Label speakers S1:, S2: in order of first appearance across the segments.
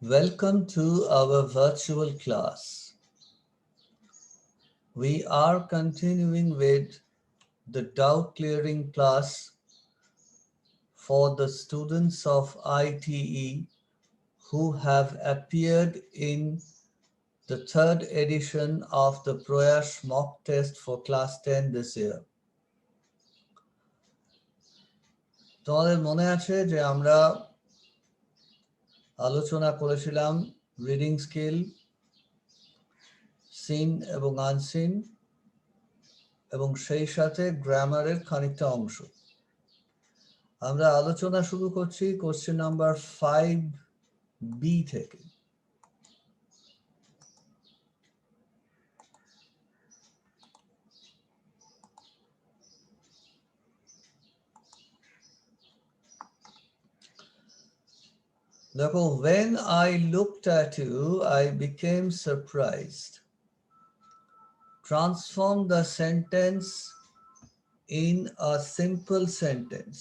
S1: Welcome to our virtual class. We are continuing with the doubt clearing class for the students of ITE who have appeared in the third edition of the Proyash mock test for class 10 this year. তোমাদের মনে আছে যে আমরা আলোচনা করেছিলাম reading skill, scene এবং unseen এবং সেই সাথে গ্রামারের খানিকটা অংশ। আমরা আলোচনা শুরু করছি কোশ্চেন নাম্বার 5B থেকে। দেখো, when I looked at you, I became surprised. Transform the sentence in a simple sentence.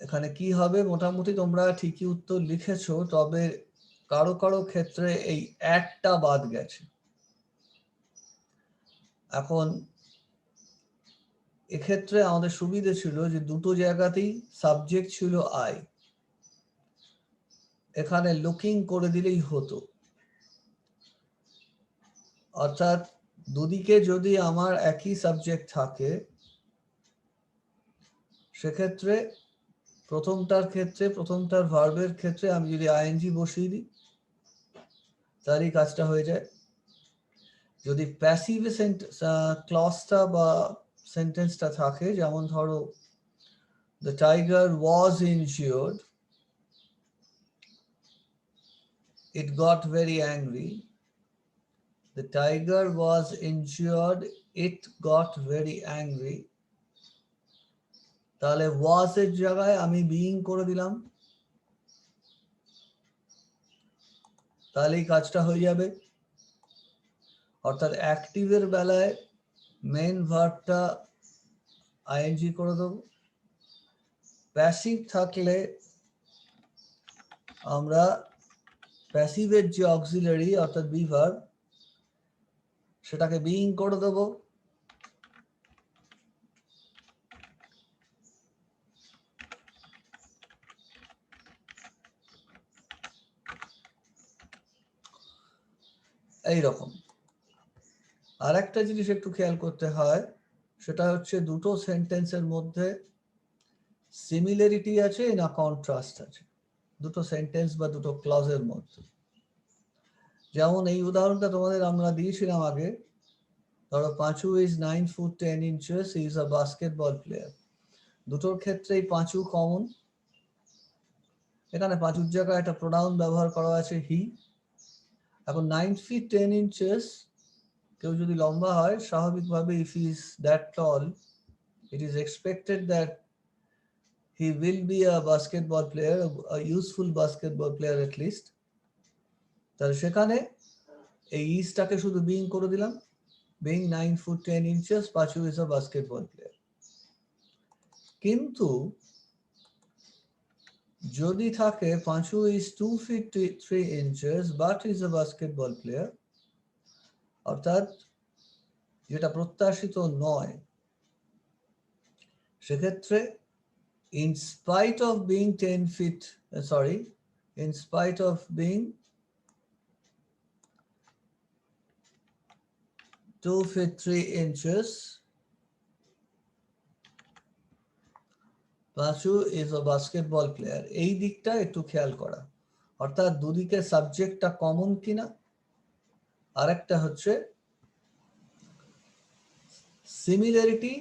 S1: এখানে কি হবে? মোটামুটি তোমরা ঠিকই উত্তর লিখেছো, তবে কারো কারো ক্ষেত্রে এই একটা বাদ গেছে। এখন এক্ষেত্রে আমাদের সুবিধে ছিল যে দুটো জায়গাতেই সাবজেক্ট ছিল আই, এখানে লুকিং করে দিলেই হতো। অর্থাৎ দুদিকে যদি আমার একই সাবজেক্ট থাকে সেক্ষেত্রে প্রথমটার ভার্বের ক্ষেত্রে আমি যদি আইএনজি বসিয়ে দিই তারই কাজটা হয়ে যায়। যদি প্যাসিভ ক্লজটা বা সেন্টেন্সটা থাকে, যেমন ধরো the tiger was injured, it got very angry. The tiger was injured, it got very angry. তাহলে was এর জায়গায় আমি being করে দিলাম, তাহলেই কাজটা হয়ে যাবে। অর্থাৎ অ্যাক্টিভের বেলায় মেন ভার্বটা আইএনজি করে দেবো, প্যাসিভ থাকলে আমরা প্যাসিভের যে অক্সিলারি অর্থাৎ বি ভার্ব সেটাকে বিইং করে দেবো। এইরকম। আর একটা জিনিস একটু খেয়াল করতে হয়, সেটা হচ্ছে দুটো সেন্টেন্সের মধ্যে সিমিলারিটি আছে না কন্ট্রাস্ট আছে, দুটো সেন্টেন্স বা দুটো ক্লজের মধ্যে। যেমন এই উদাহরণটা তোমাদের আমরা দিয়েছিলাম আগে, ধরো Panchu is 9 feet 10 inches, he is a basketball player. দুটোর ক্ষেত্রেই পাঁচু কমন, এখানে পাঁচুর জায়গায় একটা প্রোনাউন ব্যবহার করা আছে হি। এখন 9 feet 10 inches, কেউ যদি লম্বা হয় স্বাভাবিকভাবে if he is that tall, it is expected that he will be a basketball player, a useful basketball player at least. তাহলে সেখানে এই ইজটাকে শুধু বিইং করে দিলাম, being 9 foot 10 inches, Pachu is a basketball player. কিন্তু যদি থাকে Pachu is 2 feet 3 inches but is a basketball player, অর্থাৎ যেটা প্রত্যাশিত নয়, সেক্ষেত্রে in spite of being 10 feet, in spite of being 2 feet 3 inches, Pachu is a basketball player. এই দিকটা একটু খেয়াল করা, অর্থাৎ দুদিকে সাবজেক্টটা কমন কিনা, আরেকটা হচ্ছে সিমিলারিটি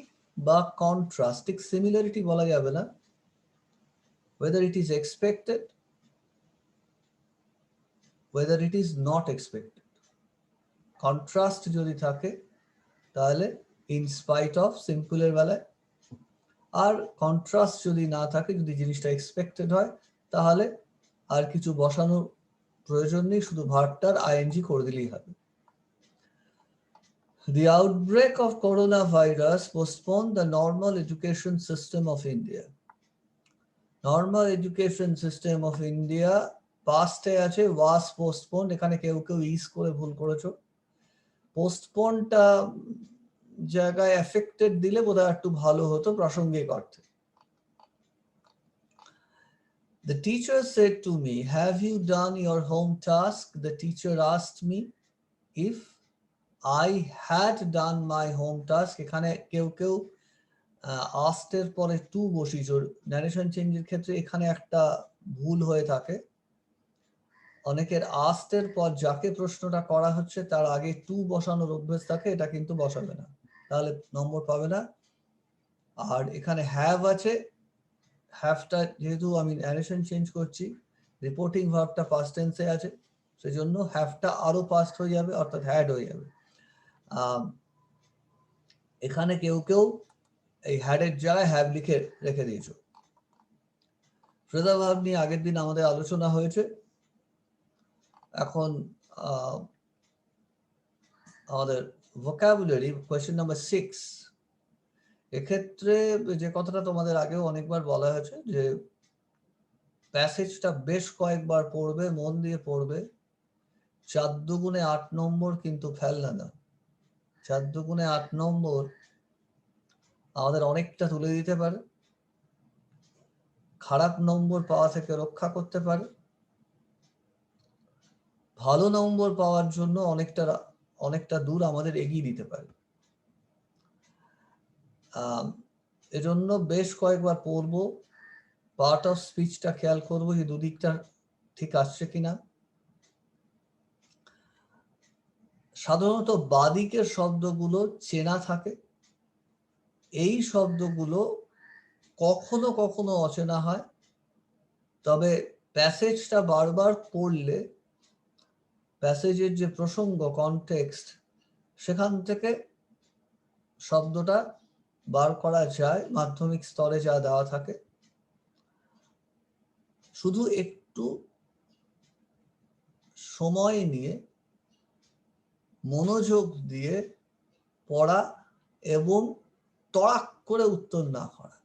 S1: বা কন্ট্রাস্ট। ঠিক সিমিলারিটি বলা যাবে না, whether it is expected, whether it is not expected. Contrast যদি থাকে তাহলে ইন স্পাইট অফ সিম্পলের বেলায়, আর কন্ট্রাস্ট যদি না থাকে, যদি জিনিসটা এক্সপেক্টেড হয়, তাহলে আর কিছু বসানোর প্রয়োজন নেই, শুধু ভার্বটার আইএনজি করে দিলেই হবে। The outbreak of coronavirus postponed the normal education system of India. Normal education system of India পাস্টে আছে ওয়াজ পোস্টপোন, এখানে কেউ কেউ ইজ করে ভুল করেছো। পোস্টপোনটা জায়গায় এফেক্টেড দিলে বোধহয় একটু ভালো হতো প্রাসঙ্গিক অর্থে। The teacher said to me, "Have you done your home task?" The teacher asked me if I had done my home task. এখানে কেউ কেউ asked এর পরে টু বসিয়েছ, ন্যারেশন চেঞ্জের ক্ষেত্রে এখানে একটা ভুল হয়ে থাকে। অনেকের asked এর পর যাকে প্রশ্নটা করা হচ্ছে তার আগে টু বসানোর অভ্যেস থাকে, এটা কিন্তু বসাবে না, তাহলে নম্বর পাবে না। আর এখানে হ্যাভ আছে, হ্যাভটা যেহেতু আমি ন্যারেশন চেঞ্জ করছি, রিপোর্টিং ভার্বটা পাস্ট টেন্সে আছে, সেজন্য হ্যাভটা আরো পাস্ট হয়ে যাবে, অর্থাৎ হ্যাড হয়ে যাবে। এখানে কেউ কেউ এই হ্যাডের জায়গায় হ্যাভ লিখে রেখে দিয়েছো। ফ্রেজাল ভার্ব নিয়ে আগের দিন আমাদের আলোচনা হয়েছে। এখন আমাদের ভোকাবুলারি কোয়েশ্চেন নাম্বার 6, এক্ষেত্রে যে কথাটা তোমাদের আগেও অনেকবার বলা হয়েছে যে প্যাসেজটা বেশ কয়েকবার পড়বে, মন দিয়ে পড়বে। 4 দুগুণে 8 নম্বর কিন্তু ফেলনা না। 4 দুগুণে 8 নম্বর আমাদের অনেকটা তুলে দিতে পারে, খারাপ নম্বর পাওয়া থেকে রক্ষা করতে পারে, ভালো নম্বর পাওয়ার জন্য অনেকটা দূর আমাদের এগিয়ে দিতে পারে। এজন্য বেশ কয়েকবার পড়বো, পার্ট অফ স্পিচটা খেয়াল করবো যে দুদিকটা ঠিক আসছে কিনা। সাধারণত বাদিকের শব্দগুলো চেনা থাকে, এই শব্দগুলো কখনো কখনো অচেনা হয়, তবে প্যাসেজটা বারবার পড়লে প্যাসেজের যে প্রসঙ্গ কনটেক্সট, সেখান থেকে শব্দটা বার করা যায় মাধ্যমিক স্তরে যা দেওয়া থাকে। শুধু একটু সময় নিয়ে মনোযোগ দিয়ে পড়া এবং তড়াক করে উত্তর না করা,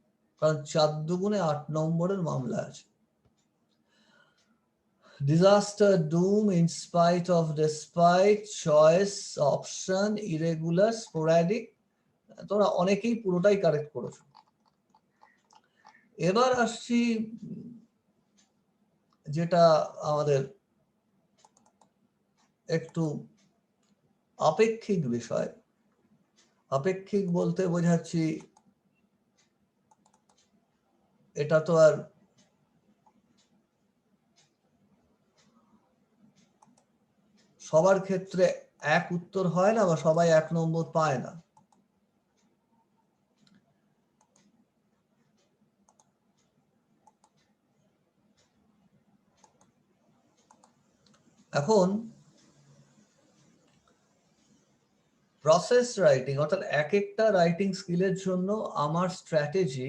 S1: কারণ 4 দুগুণে 8 নম্বরের মামলা আছে। Disaster, doom, in spite of, despite, choice, option, irregular, sporadic, তোমরা অনেকেই পুরোটাই কারেক্ট করেছো। এবার আসছি যেটা আমাদের একটু আপেক্ষিক বিষয়। আপেক্ষিক বলতে বোঝাচ্ছি এটা তো আর সবার ক্ষেত্রে এক উত্তর হয় না, বা সবাই 1 নম্বর পায় না। এখন প্রসেস রাইটিং, অর্থাৎ এক একটা রাইটিং স্কিলের জন্য আমার স্ট্র্যাটেজি,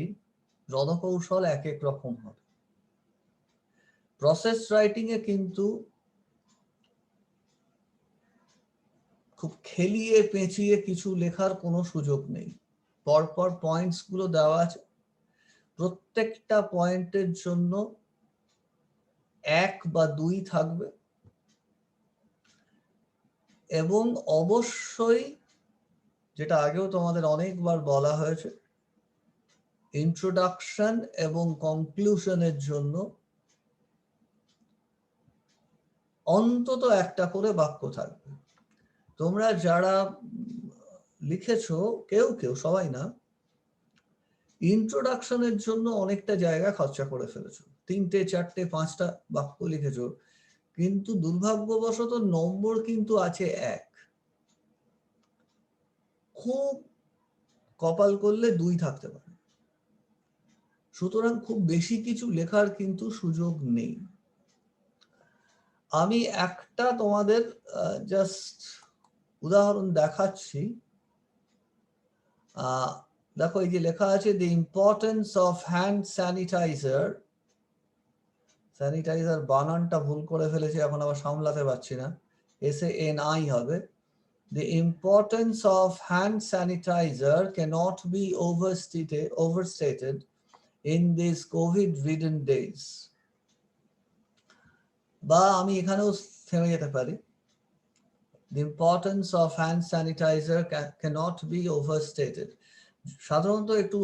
S1: রণকৌশল এক এক রকম হবে। প্রসেস রাইটিং এ কিন্তু খুব খেলিয়ে পেঁচিয়ে কিছু লেখার কোনো সুযোগ নেই। পরপর পয়েন্টস গুলো দেওয়া আছে, প্রত্যেকটা পয়েন্টের জন্য 1 বা 2 থাকবে, এবং অবশ্যই যেটা আগেও তোমাদের অনেকবার বলা হয়েছে, ইন্ট্রোডাকশন এবং কনক্লুশনের জন্য অন্তত একটা করে বাক্য থাকবে। তোমরা যারা লিখেছো, কেউ কেউ, সবাই না, ইন্ট্রোডাকশনের জন্য অনেকটা জায়গা খরচা করে ফেলেছো, 3টে 4টে 5টা বাক্য লিখেছো, কিন্তু দুর্ভাগ্যবশত নম্বর কিন্তু আছে 1, খুব কপাল করলে 2 থাকতে পারে। সুতরাং খুব বেশি কিছু লেখার কিন্তু সুযোগ নেই। আমি একটা তোমাদের জাস্ট উদাহরণ দেখাচ্ছি। দেখো এই যে লেখা আছে, the importance of hand sanitizer, sanitizer বানানটা ভুল করে ফেলেছি, এখন আবার সামলাতে পারছি না, SANI হবে। The importance of hand sanitizer cannot be overstated in these COVID-ridden days. বা আমি এখানেও থেমে যেতে পারি, the importance of hand sanitizer cannot be overstated. সাধারণত একটু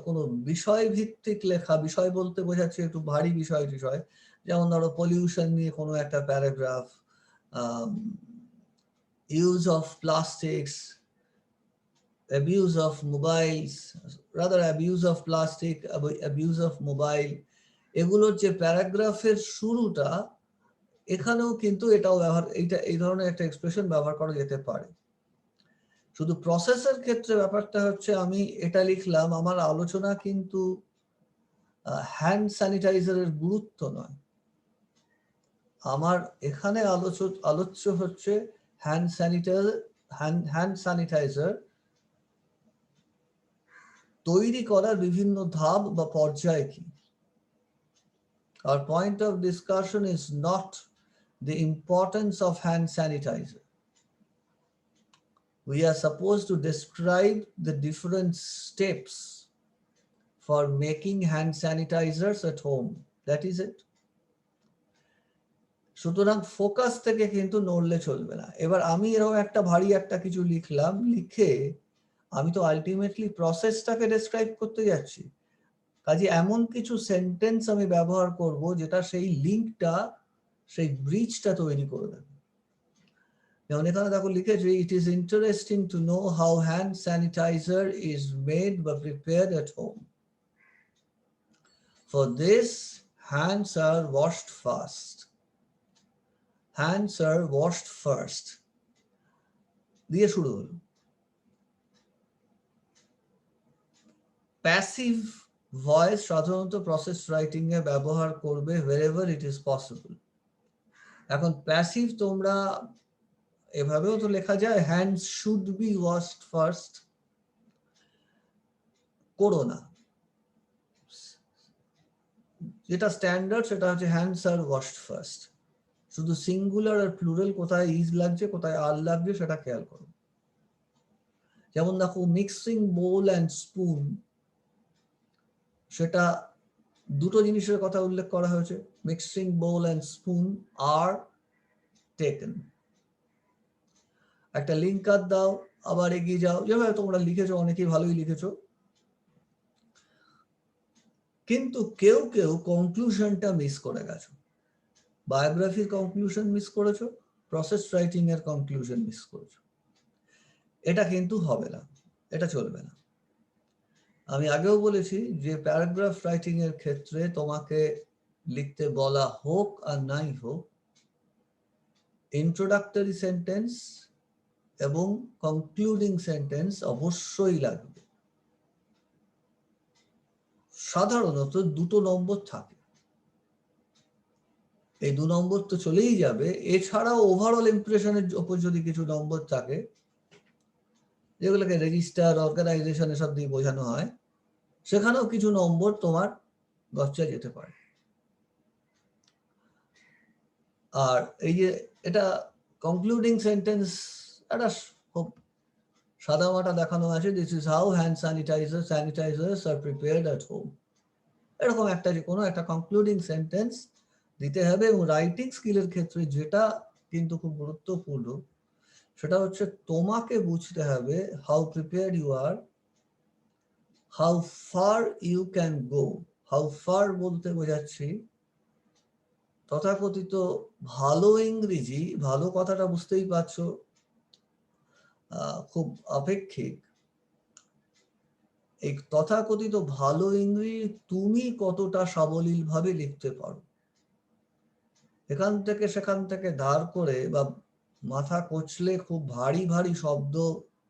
S1: কোনো বিষয় ভিত্তিক লেখা, বিষয় বলতে বোঝাচ্ছে একটু ভারী বিষয়, যেমন ধরো পলিউশন নিয়ে কোনো একটা paragraph, use of plastics, abuse of mobiles, rather abuse of plastic, abuse of mobile, এগুলোর যে প্যারাগ্রাফের শুরুটা, এখানেও কিন্তু এটাও এই ধরনের একটা এক্সপ্রেশন ব্যবহার করা যেতে পারে। শুধু প্রসেসের ক্ষেত্রে ব্যাপারটা হচ্ছে আমি এটা লিখলাম, আমার আলোচনা কিন্তু হ্যান্ড স্যানিটাইজারের গুরুত্ব নয়, আমার এখানে আলোচ্য হচ্ছে হ্যান্ড স্যানিটাইজার তৈরি করার বিভিন্ন ধাপ বা পর্যায় কি। Our point of discussion is not the importance of hand sanitizer. We are supposed to describe the different steps for making hand sanitizers at home. That is it. সুতরাং ফোকাস থেকে কিন্তু নড়লে চলবে না। এবার আমি এরকম একটা ভারী একটা কিছু লিখলাম, লিখে আমি তো আলটিমেটলি প্রসেসটাকে ডেসক্রাইব করতে যাচ্ছি, কাজে এমন কিছু সেন্টেন্স আমি ব্যবহার করব যেটা সেই লিঙ্কটা, সেই ব্রিজটা তৈরি করে দেবে। যেমন এখানে দেখো লিখেছি, it is interesting to know how hand sanitiser is made বা prepared at home. For this hands are washed first. Hands are washed first দিয়ে শুরু হলো। প্যাসিভ ভয়েস সাধারণত প্রসেস রাইটিং এ ব্যবহার করবে wherever it is possible। এখন passive তোমরা এভাবেও তো লেখা যায়, hands should be washed first, করো না। যেটা স্ট্যান্ডার্ড সেটা হচ্ছে hands are washed first। শুধু সিঙ্গুলার আর প্লুরাল কোথায় ইজ লাগছে, কোথায় আর লাগছে সেটা খেয়াল করো। যেমন দেখো মিক্সিং বোল অ্যান্ড স্পুন, সেটা দুটো জিনিসের কথা উল্লেখ করা হয়েছে, mixing bowl and spoon are taken. একটা লিঙ্ক আর দাও, আবার এগিয়ে যাও, যেভাবে তোমরা লিখেছো, অনেকেই ভালোই লিখেছো, কিন্তু কেউ কেউ কনক্লুশনটা মিস করে গেছো। বায়োগ্রাফির কনক্লুশন মিস করেছো, প্রসেস রাইটিং এর কনক্লুশন মিস করেছো। এটা কিন্তু হবে না, এটা চলবে না। আমি আগেও বলেছি যে প্যারাগ্রাফ রাইটিং এর ক্ষেত্রে তোমাকে লিখতে বলা হোক আর নাই হোক, ইন্ট্রোডাক্টরি সেন্টেন্স এবং কনক্লুডিং সেন্টেন্স অবশ্যই লাগবে। সাধারণত 2 নম্বর থাকে, এই 2 নম্বর তো চলেই যাবে। এছাড়াও ওভারঅল ইমপ্রেশনের উপর যদি কিছু নম্বর থাকে, যেগুলোকে রেজিস্টার, অর্গানাইজেশন এসব দিয়ে বোঝানো হয়, সেখানেও কিছু নম্বর তোমার গচ্চা যেতে পারে। আর এই যে এটা কনক্লুডিং সেন্টেন্স, একটা খুব সাদামাটা দেখানো আছে, this is how hand sanitisers are prepared at home. এরকম একটা যে কোনো একটা কনক্লুডিং সেন্টেন্স দিতে হবে। এবং রাইটিং স্কিলের ক্ষেত্রে যেটা কিন্তু খুব গুরুত্বপূর্ণ, সেটা হচ্ছে তোমাকে বুঝতে হবে how prepared you are, how far you can go. How far বলতে বোঝাচ্ছি তথাকথিত ভালো ইংরেজি, ভালো কথাটা বুঝতেই পারছো, খুব আপেক্ষিক। এই তথাকথিত ভালো ইংরেজি তুমি কতটা সাবলীল ভাবে লিখতে পারো, এখান থেকে সেখান থেকে ধার করে বা মাথা কচলে খুব ভারী ভারী শব্দ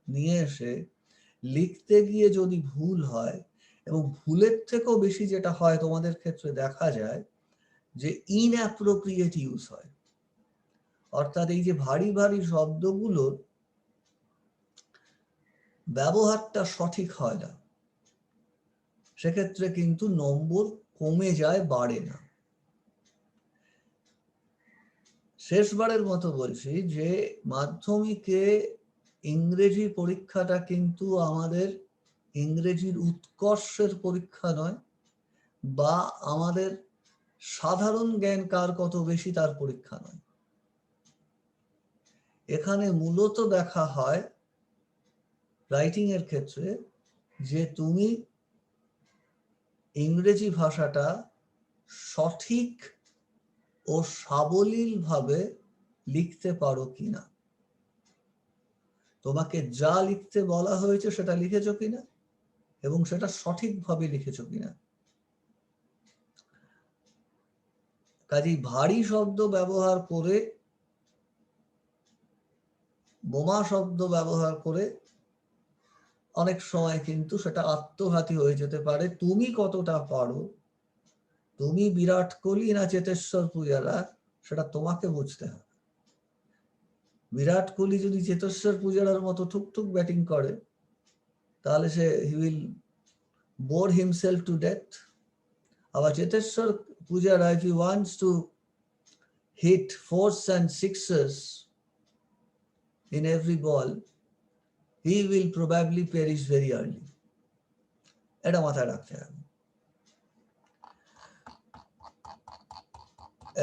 S1: নিয়ে এসে লিখতে গিয়ে যদি ভুল হয়, এবং ভুলের থেকেও বেশি যেটা হয় তোমাদের ক্ষেত্রে দেখা যায় যে ইনঅ্যাপ্রোপ্রিয়েট ইউজ হয়। অর্থাৎ এই যে ভারী ভারী শব্দগুলোর ব্যবহারটা সঠিক হয় না, সেক্ষেত্রে কিন্তু নম্বর কমে যায়, বাড়ে না। শেষবারের মতো বলছি যে মাধ্যমিকে ইংরেজি পরীক্ষাটা কিন্তু আমাদের ইংরেজির উৎকর্ষের পরীক্ষা নয়, বা আমাদের সাধারণ জ্ঞান কার কত বেশি তার পরীক্ষা নয়। এখানে মূলত দেখা হয় রাইটিং এর ক্ষেত্রে যে তুমি ইংরেজি ভাষাটা সঠিক ও সাবলীলভাবে লিখতে পারো কিনা, তোমাকে যা লিখতে বলা হয়েছে সেটা লিখেছো কিনা এবং সেটা সঠিকভাবে লিখেছো কিনা। কাজেই ভারী শব্দ ব্যবহার করে, বোমা শব্দ ব্যবহার করে অনেক সময় কিন্তু সেটা আত্মঘাতী হয়ে যেতে পারে। তুমি কতটা পারো, তুমি বিরাট কোহলি না চেতেশ্বর পূজারা, সেটা তোমাকে বুঝতে হবে। বিরাট কোহলি যদি চেতেশ্বর পূজারার মতো ঠুকঠুক ব্যাটিং করে তাহলে সে he will bore himself to death. আবার Cheteshwar Pujara if he wants to hit fours and sixes in every ball, he will probably perish very early. এটা মাথায় রাখতে হবে।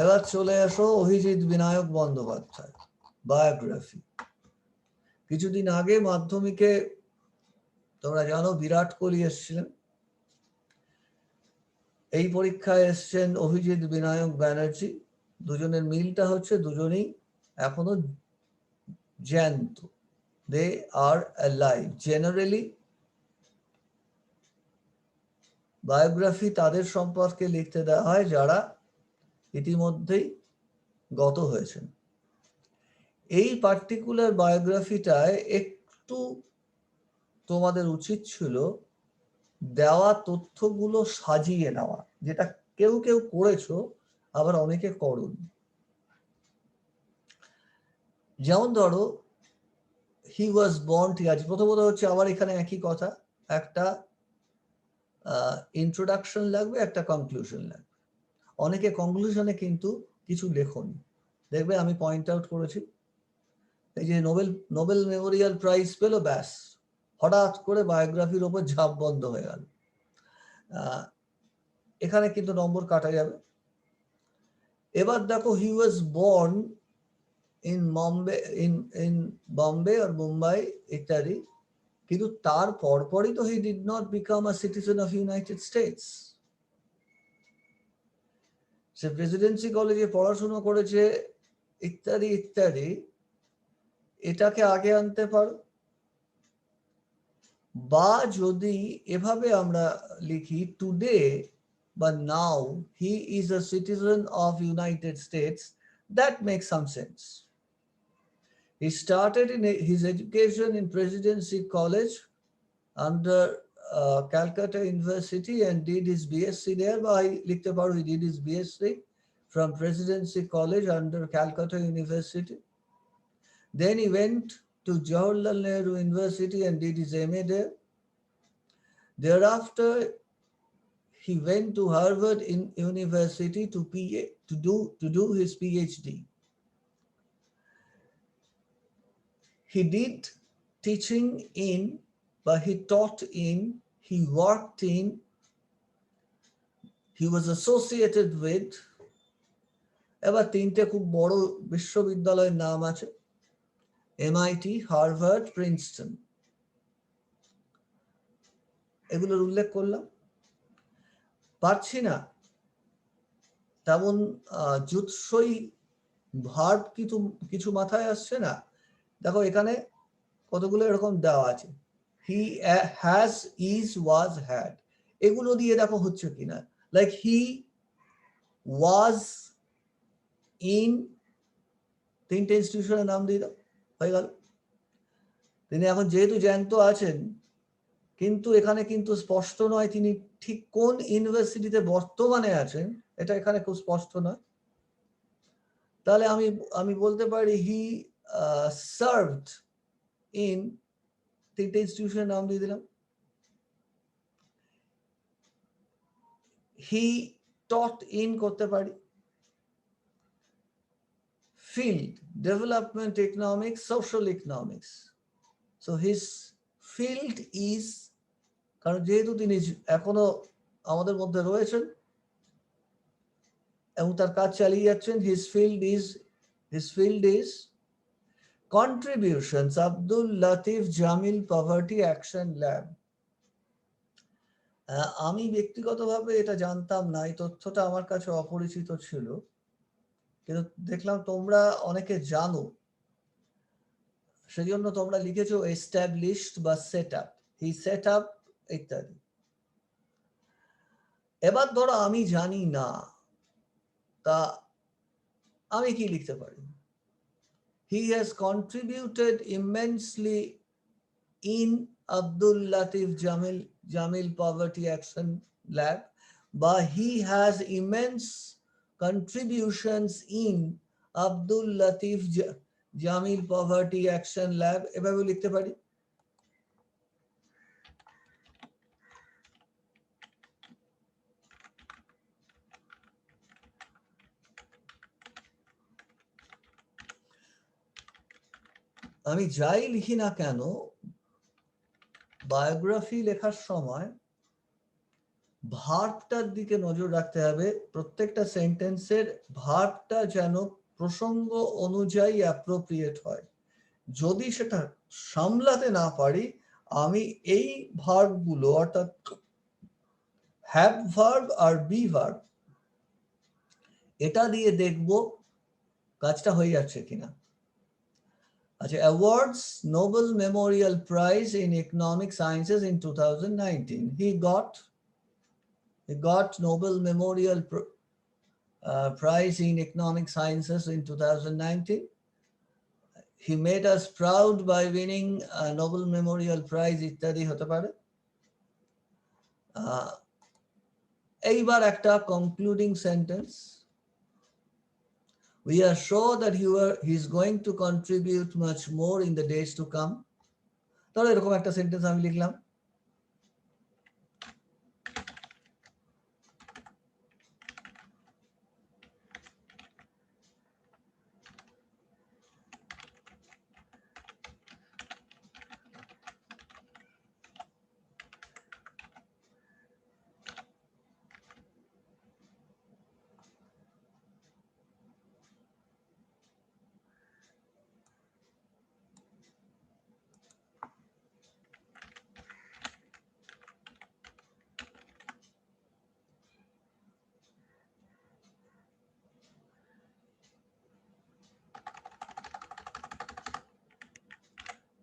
S1: এবার চলে আসো অভিজিৎ বিনায়ক বন্দ্যোপাধ্যায় বায়োগ্রাফি। কিছুদিন আগে মাধ্যমিকে তোমরা জানো বিরাট কোহলি এসেছিলেন, এই পরীক্ষায় এসছেন অভিজিৎ বিনায়ক ব্যানার্জি। দুজনের মিলটা হচ্ছে দুজনেই এখনো জ্যান্ত, দে আর অ্যালাইভ। জেনারেলি বায়োগ্রাফি তাদের সম্পর্কে লিখতে দেওয়া হয় যারা ইতিমধ্যেই গত হয়েছেন। এই পার্টিকুলার বায়োগ্রাফিটায় একটু তোমাদের উচিত ছিল দেওয়া তথ্যগুলো সাজিয়ে নেওয়া, যেটা কেউ কেউ করেছো আবার অনেকে করোনি। যেমন ধরো হি ওয়াজ বর্ন, ঠিক আছে, প্রথমত হচ্ছে আবার এখানে একই কথা, একটা ইন্ট্রোডাকশন লাগবে, একটা কনক্লুশন লাগবে। অনেকে কনক্লুশনে কিন্তু কিছু লেখনি, দেখবে আমি পয়েন্ট আউট করেছি। এই যে নোবেল মেমোরিয়াল প্রাইজ পেল, ব্যাস হঠাৎ করে বায়োগ্রাফির ওপর ঝাঁপ বন্ধ হয়ে গেল। এখানে কিন্তু নম্বর কাটা যাবে। এবার দেখো হি ওয়াজ বর্ন ইন বম্বে আর মুম্বাই ইত্যাদি, কিন্তু তার পরপরই তো he did not become a citizen of United states. Say Presidency কলেজে পড়াশোনা করেছে ইত্যাদি ইত্যাদি, এটাকে আগে আনতে পারো। বা যদি এভাবে আমরা লিখি টুডে বা now he is a citizen of United States, that makes some sense. He started his education in Presidency College under Calcutta University and did his BSc there. By likhte paro, he did his BSc from Presidency College under Calcutta University. Then he went to Jawaharlal Nehru University and did his MA there. Thereafter, he went to Harvard University to do his PhD. He did teaching in, but he taught in, he worked in, he was associated with, এবার তিনটে খুব বড় বিশ্ববিদ্যালয়ের নাম আছে, MIT, Harvard, Princeton, এগুলোর উল্লেখ করলাম। পারছি না তেমন জুৎসই ভার্ব কিছু মাথায় আসছে না। দেখো এখানে কতগুলো এরকম দেওয়া আছে, he has, is, was, had, এগুলো দিয়ে দেখো হচ্ছে কিনা। লাইক হি ওয়াজ ইন, তিনটে ইনস্টিটিউশনের নাম দিয়ে দাও, হয়ে গেল। তিনি এখন যেহেতু জ্যান্ত আছেন, কিন্তু এখানে কিন্তু স্পষ্ট নয় তিনি ঠিক কোন ইউনিভার্সিটিতে বর্তমানে আছেন, এটা এখানে খুব স্পষ্ট নয়। তাহলে আমি বলতে পারি হি সার্ভড ইন, তিনটে ইনস্টিটিউশনের নাম দিয়ে দিলাম। হি টট ইন করতে পারি, field, development economics, social economics. So his field is, কারণ যেহেতু তিনি এখনো আমাদের মধ্যে রয়েছেন এবং তার কাজ চালিয়ে যাচ্ছেন। his field is contributions, Abdul Latif Jamil Poverty Action Lab. আমি ব্যক্তিগতভাবে এটা জানতাম না, এই তথ্যটা আমার কাছে অপরিচিত ছিল, কিন্তু দেখলাম তোমরা অনেকে জানো, সেজন্য তোমরা লিখেছো এস্টাবলিশড বা set up, he said up ইত্যাদি। এবার ধরো আমি জানি না, তা আমি কি লিখতে পারি? He has contributed immensely in Abdul Latif Jamil Poverty Action Lab, but he has immense contributions in Abdul Latif Jamil Poverty Action Lab. এভাবে লিখতে পারি। আমি যাই লিখি না কেন, বায়োগ্রাফি লেখার সময় ভার্বটার দিকে নজর রাখতে হবে। প্রত্যেকটা সেন্টেন্সের ভার্বটা যেন প্রসঙ্গ অনুযায়ী অ্যাপ্রোপ্রিয়েট হয়। যদি সেটা সামলাতে না পারি, আমি এই ভার্বগুলো অর্থাৎ হ্যাভ ভার্ব আর বি ভার্ব এটা দিয়ে দেখব কাজটা হয়ে যাচ্ছে কিনা। আচ্ছা, awards nobel memorial prize in economic sciences in 2019. He got Nobel Memorial Prize in Economic Sciences in 2019. He made us proud by winning a Nobel Memorial Prize ইত্যাদি হতে পারে। এইবার একটা concluding sentence, we are sure that he is going to contribute much more in the days to come. তাহলে এরকম একটা sentence আমি লিখলাম।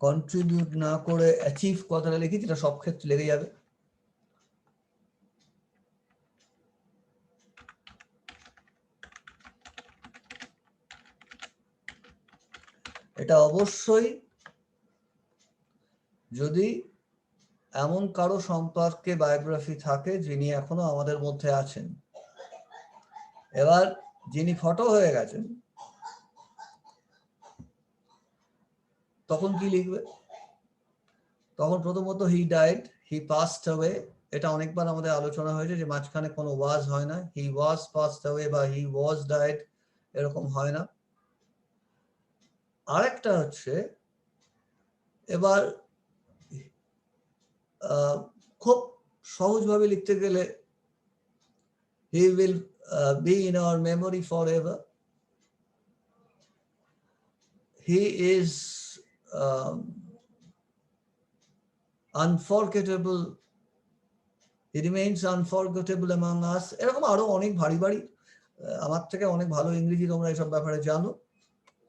S1: কন্ট্রিবিউট না করে অ্যাচিভ কথাটা লিখি, যেটা সব ক্ষেত্রে লেগে যাবে। এটা অবশ্যই যদি এমন কারো সম্পর্কে বায়োগ্রাফি থাকে যিনি এখনো আমাদের মধ্যে আছেন। এবার যিনি ফটো হয়ে গেছেন তখন কি লিখবে? তখন প্রথমত he died, he passed away. এটা অনেকবার আমাদের আলোচনা হয়েছে যে মাঝখানে কোনো ওয়াজ হয় না, হি ওয়াজ পাসড অ্যাওয়ে বা হি ওয়াজ ডাইড এরকম হয় না। আরেকটা হচ্ছে, এবার খুব সহজভাবে লিখতে গেলে he will be in our memory forever. He is unforgettable, he remains unforgettable among us. এরকম আরো অনেক ভারী ভারী, আমার থেকে অনেক ভালো ইংরেজি তোমরা এসব ব্যাপারে জানো,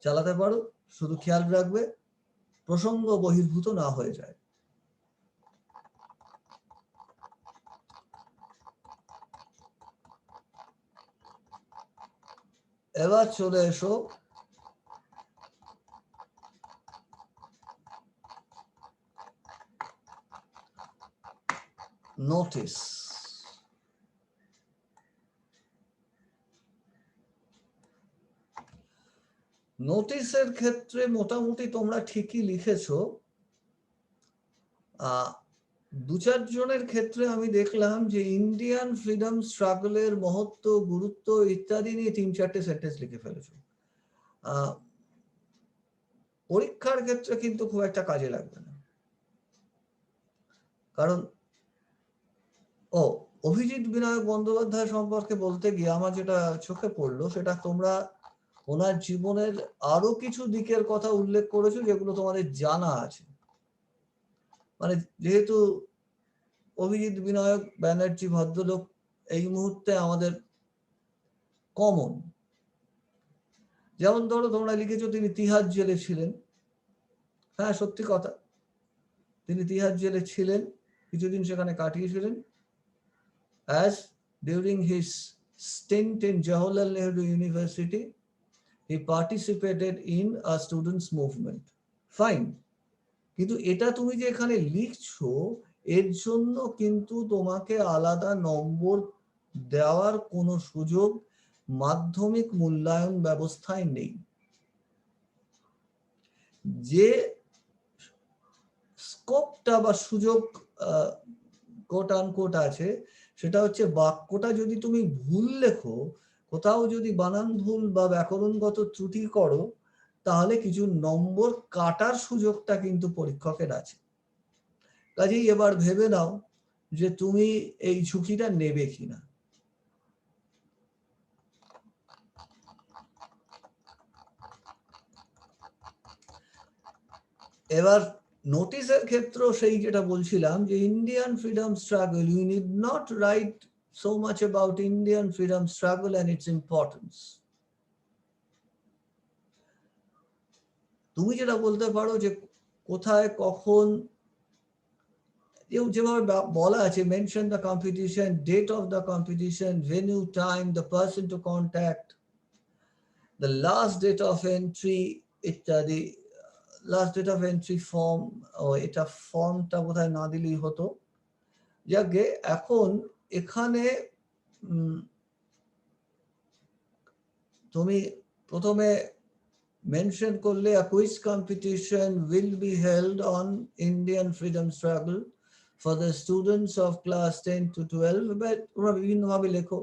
S1: চালাতে পারো। শুধু খেয়াল রাখবে প্রসঙ্গ বহির্ভূত না হয়ে যায়। এবার চলে এসো নোটিস। নোটিসের ক্ষেত্রে মোটামুটি তোমরা ঠিকই লিখেছো। দু চারজনের ক্ষেত্রে আমি দেখলাম যে ইন্ডিয়ান ফ্রিডম স্ট্রাগলের মহত্ব, গুরুত্ব ইত্যাদি নিয়ে 3-4টে সেন্টেন্স লিখে ফেলেছো। পরীক্ষার ক্ষেত্রে কিন্তু খুব একটা কাজে লাগবে না, কারণ অভিজিৎ বিনায়ক বন্দ্যোপাধ্যায় সম্পর্কে বলতে গিয়ে আমার যেটা চোখে পড়লো সেটা তোমরা ওনার জীবনের আরো কিছু দিকের কথা উল্লেখ করেছো যেগুলো তোমাদের জানা আছে। মানে যেহেতু অভিজিৎ বিনায়ক ব্যানার্জি ভদ্রলোক এই মুহূর্তে আমাদের কমন, যেমন ধরো তোমরা লিখেছো তিনি তিহার জেলে ছিলেন। হ্যাঁ, সত্যি কথা, তিনি তিহার জেলে ছিলেন, কিছুদিন সেখানে কাটিয়েছিলেন। As during his stint in Jawaharlal Nehru University, he participated in a students movement. Fine. কিন্তু এটা তুমি যে এখানে লিখছো এর জন্য কিন্তু তোমাকে আলাদা নম্বর দেওয়ার কোনো সুযোগ মাধ্যমিক মূল্যায়ন ব্যবস্থায় নেই। যে স্কোপটা বা সুযোগ কোট আনকোট আছে সেটা হচ্ছে বাক্যটা যদি তুমি ভুল লেখো, কোথাও যদি বানান ভুল বা ব্যাকরণগত ত্রুটি করো, তাহলে কিছু নম্বর কাটার সুযোগটা কিন্তু পরীক্ষকের আছে। কাজেই এবার ভেবে নাও যে তুমি এই ঝুঁকিটা নেবে কিনা। এবার নোটিশের ক্ষেত্রেও সেই যেটা বলছিলাম যে Indian freedom struggle, you need not write so much about Indian freedom struggle and its importance. তুমি যেটা বলতে পারো যে কোথায় কখন যেভাবে বলা আছে, mention the competition, date of the competition, venue, time, the person to contact, the last date of entry ইত্যাদি। Last date of entry form, এটা ফর্মটা বোধহয় না দিলেই হতো। যাকে এখন এখানে তুমি প্রথমে মেনশন করলে a quiz competition will be held on Indian freedom struggle for the students of class 10 to 12, but তোমরা বিভিন্নভাবে লেখো।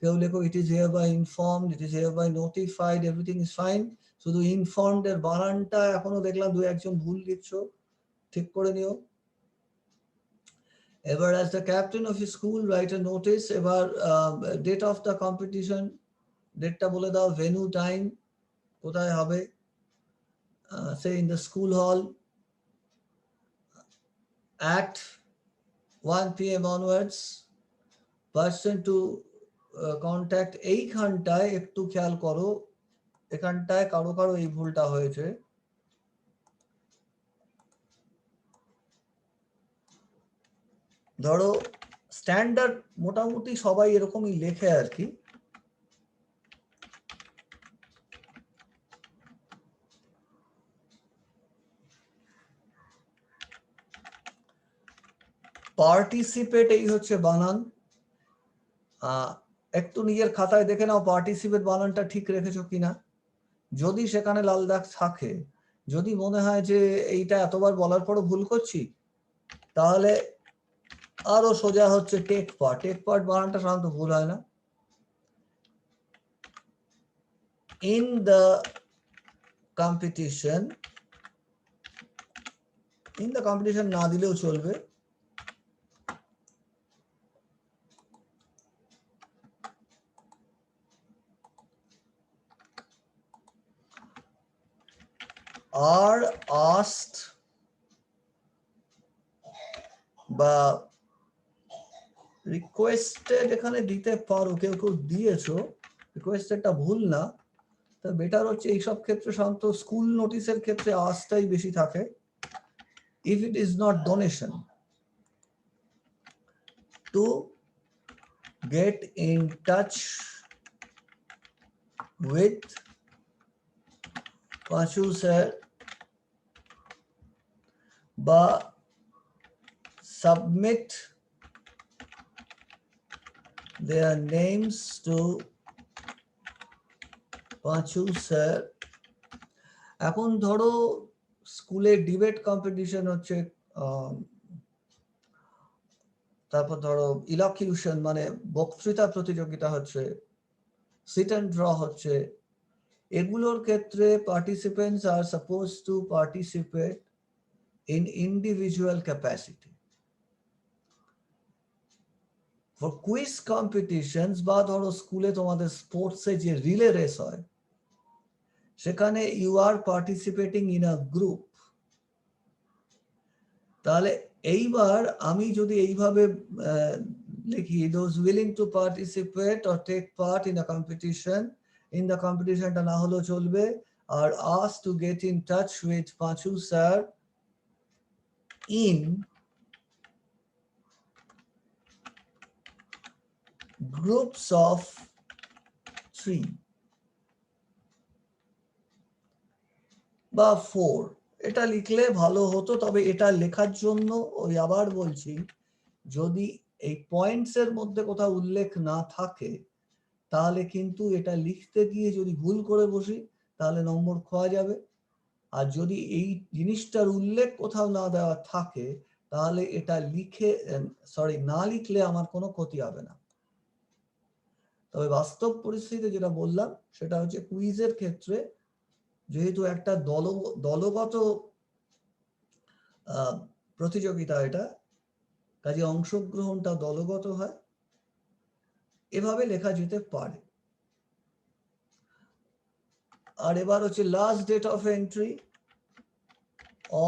S1: কেউ লেখো it is hereby informed, it is hereby notified, everything is fine। শুধু ইনফর্মড এর বানানটা এখনো দেখলাম দু একজন ভুল লিখছো, ঠিক করে নিও। এবার as the captain of school write a notice। এবার date of the competition, ডেটটা বলে দাও, venue, time, কোথায় হবে, say in the school hall at 1 p.m. onwards, person to contact। এইখানটায় একটু খেয়াল করো, এখানটায় কারো কারো এই ভুলটা হয়েছে। ধরো স্ট্যান্ডার্ড মোটামুটি সবাই এরকমই লেখে আর কি। পার্টিসিপেট এই হচ্ছে বানান। একটু নিজের খাতায় দেখে নাও পার্টিসিপেট বানানটা ঠিক রেখেছো কিনা। যদি সেখানে লাল দাগ থাকে, যদি মনে হয় যে এইটা এতবার বলার পরও ভুল করছি, তাহলে আরো সোজা হচ্ছে টেক পার্ট। টেক পার্ট বানানটা সাধারণত ভুল হয় না। In the competition, in the competition না দিলেও চলবে। আর asked বা রিকোয়েস্টেড এখানে দিতে পারো, কেউ কেউ দিয়েছো, রিকোয়েস্টেডটা ভুল না। তা বেটার হচ্ছে এইসব ক্ষেত্রে সাধারণত স্কুল নোটিশের ক্ষেত্রে আস্কটাই বেশি থাকে। if it is not donation, to get in touch with Panchu sir বা submit their names to Panchu sir. এখন ধরো স্কুলে ডিবেট কম্পিটিশন হচ্ছে, তারপর ধরো ইলকিউশন মানে বক্তৃতা প্রতিযোগিতা হচ্ছে, সিট অ্যান্ড ড্র হচ্ছে। এগুলোর ক্ষেত্রে participants are suppose to participate in individual capacity. For quiz competitions বা ধরো স্কুলে তোমাদের স্পোর্টসে যে রিলে রেস হয়, সেখানে you are participating in a group. তাহলে এইবার আমি যদি এইভাবে লিখি, those willing to participate or take part in a competition, in the কম্পিটিশনটা না হলেও চলবে, আর আস to get in touch with Panchu sir in groups of 3 বা 4, এটা লিখলে ভালো হতো। তবে এটা লেখার জন্য ওই আবার বলছি, যদি এই পয়েন্টস এর মধ্যে কোথাও উল্লেখ না থাকে, তাহলে কিন্তু এটা লিখতে গিয়ে যদি ভুল করে বসি, তাহলে নম্বর খোয়া যাবে। আর যদি এই জিনিসটার উল্লেখ কোথাও না দেওয়া থাকে, তাহলে এটা না লিখলে আমার কোনো ক্ষতি হবে না। তবে বাস্তব পরিস্থিতিতে যেটা বললাম, সেটা হচ্ছে কুইজের ক্ষেত্রে যেহেতু একটা দলগত প্রতিযোগিতা, এটা কাজে অংশগ্রহণটা দলগত হয়, এভাবে লেখা যেতে পারে। আর এবার হচ্ছে last date of entry,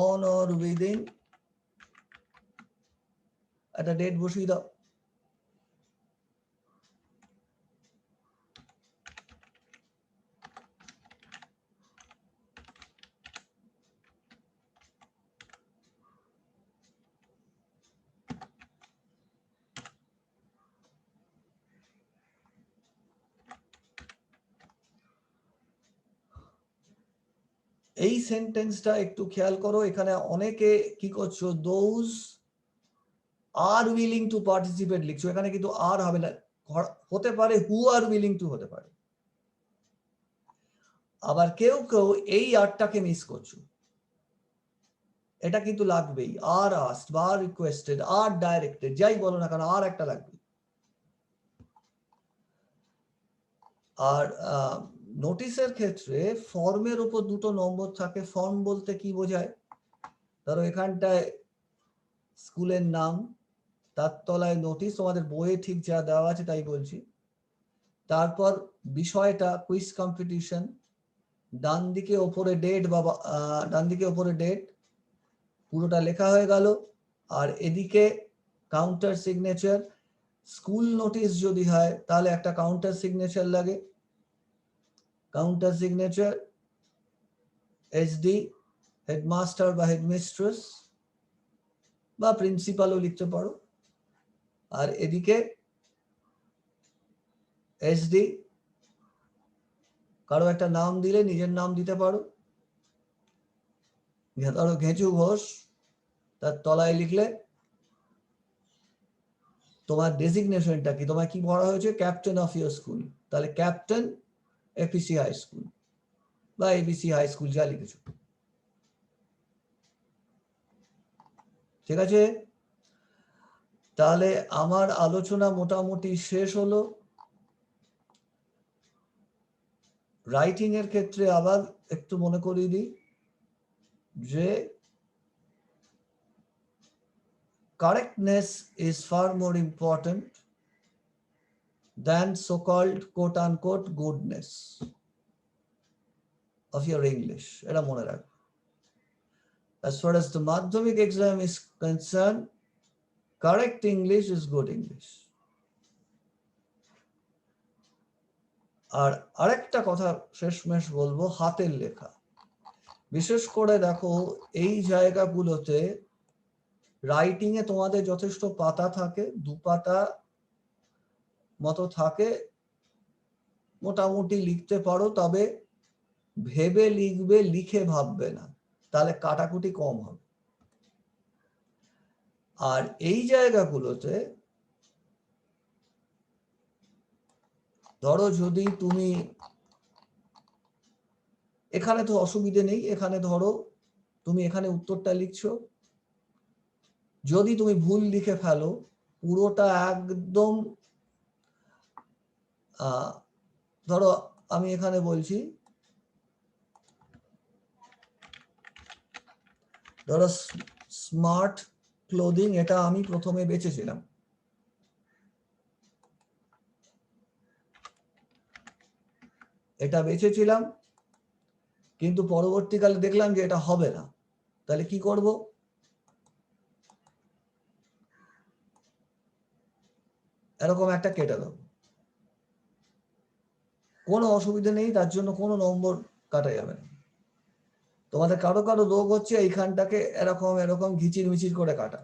S1: on or within, একটা ডেট বসিয়ে দাও। এই সেন্টেন্সটা একটু খেয়াল করো, এখানে অনেকে কি করছো, those are willing to participate লিখছো, এখানে কিন্তু আর হবে না, হতে পারে হু আর উইলিং টু হতে পারে। আবার কেউ কেউ এই আরটাকে মিস করছো, এটা কিন্তু লাগবেই। আর আস্কড বা রিকোয়েস্টেড, আর ডাইরেক্টেড, যাই বলো না কেন, আর একটা লাগবে। আর নোটিশের ক্ষেত্রে ফর্মের উপর দুটো নম্বর থাকে। ফর্ম বলতে কি বোঝায়, ধরো এখানটায় স্কুলের নাম, তার তলায় নোটিশ, তোমাদের বইয়ে ঠিক যা দেওয়া আছে তাই বলছি। তারপর বিষয়টা কুইজ কম্পিটিশন, ডান দিকে ওপরে ডেট, ডান দিকে ওপরে ডেট, পুরোটা লেখা হয়ে গেল। আর এদিকে কাউন্টার সিগনেচার, স্কুল নোটিশ যদি হয় তাহলে একটা কাউন্টার সিগনেচার লাগে, কাউন্টার সিগনেচার এইচডি, হেডমাস্টার বা হেডমিস্ট্রেস বা প্রিন্সিপালও লিখতে পারো। আর এদিকে এইচডি, কারো একটা নাম দিলে নিজের নাম দিতে পারো, ধরো ঘেঁচু ঘোষ, তার তলায় লিখলে তোমার ডেজিগনেশনটা কি, তোমার কি পড়া হয়েছে, ক্যাপ্টেন অফ ইউর স্কুল, তাহলে ক্যাপ্টেন এপিসি হাই স্কুল বা এবিসি হাই স্কুল, যা লিখেছো। ঠিক আছে, তাহলে আমার আলোচনা মোটামুটি শেষ হলো। রাইটিং এর ক্ষেত্রে আবার একটু মনে করিয়ে দিই যে correctness is far more important than so-called quote unquote goodness of your English. এটা মনে রাখবে। As far as the Madhyamik exam is concerned, correct English is good English. আর আরেকটা কথা শেষমেশ বলবো, হাতের লেখা। বিশেষ করে দেখো এই জায়গাগুলোতে রাইটিং এ তোমাদের যথেষ্ট পাতা থাকে, 2 পাতা মতো থাকে, মোটামুটি লিখতে পারো, তবে ভেবে লিখবে, লিখে ভাববে না, তাহলে কাটাকুটি কম হবে। আর এই জায়গাগুলোতে ধরো যদি তুমি, এখানে তো অসুবিধে নেই, এখানে ধরো তুমি এখানে উত্তরটা লিখছো, যদি তুমি ভুল লিখে ফেলো, পুরোটা একদম ধরো আমি এখানে বলছি, ধরো স্মার্ট ক্লোদিং, এটা আমি প্রথমে বেঁচেছিলাম, এটা বেছেছিলাম, কিন্তু পরবর্তীকালে দেখলাম যে এটা হবে না, তাহলে কি করব? এরকম একটা কেটে দেবো, কোনো অসুবিধা নেই, তার জন্য কোনো নম্বর কাটা যাবে না। তোমাদের কারো কারো রোগ হচ্ছে এইখানটাকে এরকম এরকম ঘিচির মিচির করে কাটা,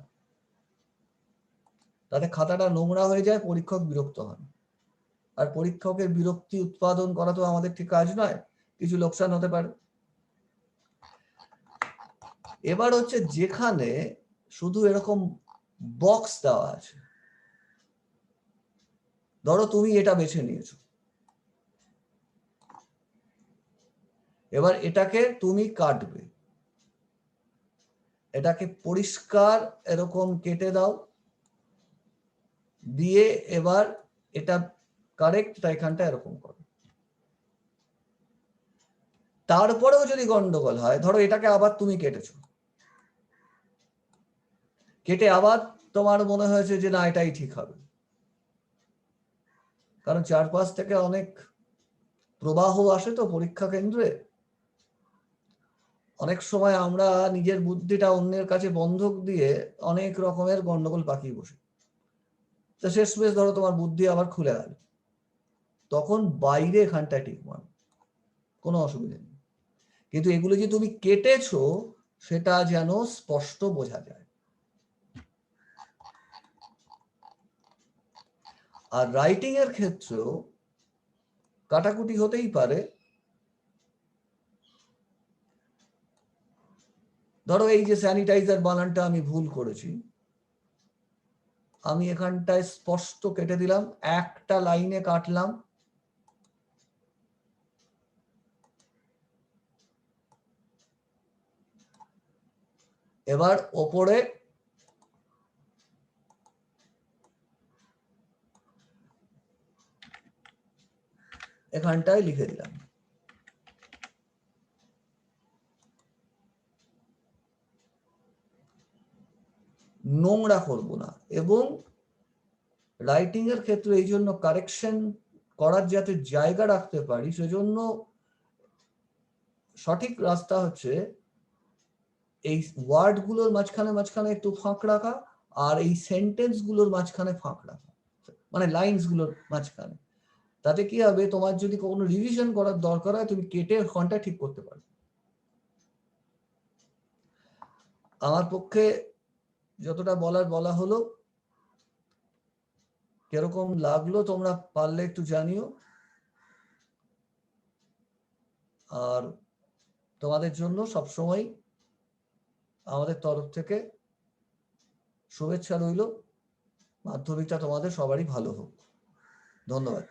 S1: তাতে খাতাটা নোংরা হয়ে যায়, পরীক্ষক বিরক্ত হন। আর পরীক্ষকের বিরক্তি উৎপাদন করা তো আমাদের ঠিক কাজ নয়, কিছু লোকসান হতে পারে। এবার হচ্ছে যেখানে শুধু এরকম বক্স দেওয়া আছে, ধরো তুমি এটা বেছে নিয়েছো, এবার এটাকে তুমি কাটবে, এটাকে পরিষ্কার এরকম কেটে দাও, দিয়ে এবার এটা কারেক্ট এখানটা এরকম করো। তারপরেও যদি গন্ডগোল হয়, ধরো এটাকে আবার তুমি কেটেছো, কেটে আবার তোমার মনে হয়েছে যে না এটাই ঠিক হবে, কারণ চারপাশ থেকে অনেক প্রবাহ আসে তো পরীক্ষা কেন্দ্রে, অনেক সময় আমরা নিজের বুদ্ধিটা অন্যের কাছে বন্ধক দিয়ে অনেক রকমের গন্ডগোল পাকিয়ে বসি। তো শেষমেশ ধরো তোমার বুদ্ধি আবার খুলে গেল, তখন বাইরে এখানটায় ঠিক মানো, কোনো অসুবিধা নেই, কিন্তু এগুলো যে তুমি কেটেছো সেটা যেন স্পষ্ট বোঝা যায়। আর রাইটিং এর ক্ষেত্রেও কাটাকুটি হতেই পারে। ধরো এই যে স্যানিটাইজার বানানটা আমি ভুল করেছি, আমি এখানটায় স্পষ্ট কেটে দিলাম, একটা লাইনে কাটলাম, এবার ওপরে এখানটায় লিখে দিলাম। নোংরা করব না, এবং রাইটিং এর ক্ষেত্রে এই জন্য কারেকশন করার যাতে জায়গা রাখতে পারি, সেজন্য সঠিক রাস্তা হচ্ছে এই ওয়ার্ড গুলোর মাঝখানে মাঝখানে একটু ফাঁক রাখা, আর এই সেন্টেন্স গুলোর মাঝখানে ফাঁক রাখা, মানে লাইনস গুলোর মাঝখানে। তাতে কি হবে, তোমার যদি কোনো রিভিশন করার দরকার হয় তুমি কেটে ঘন্টা ঠিক করতে পারবে। আমার পক্ষে যতটা বলার বলা হলো, কিরকম লাগলো তোমরা পারলে একটু জানিও। আর তোমাদের জন্য সবসময় আমাদের তরফ থেকে শুভেচ্ছা রইল, মাধ্যমিকটা তোমাদের সবারই ভালো হোক। ধন্যবাদ।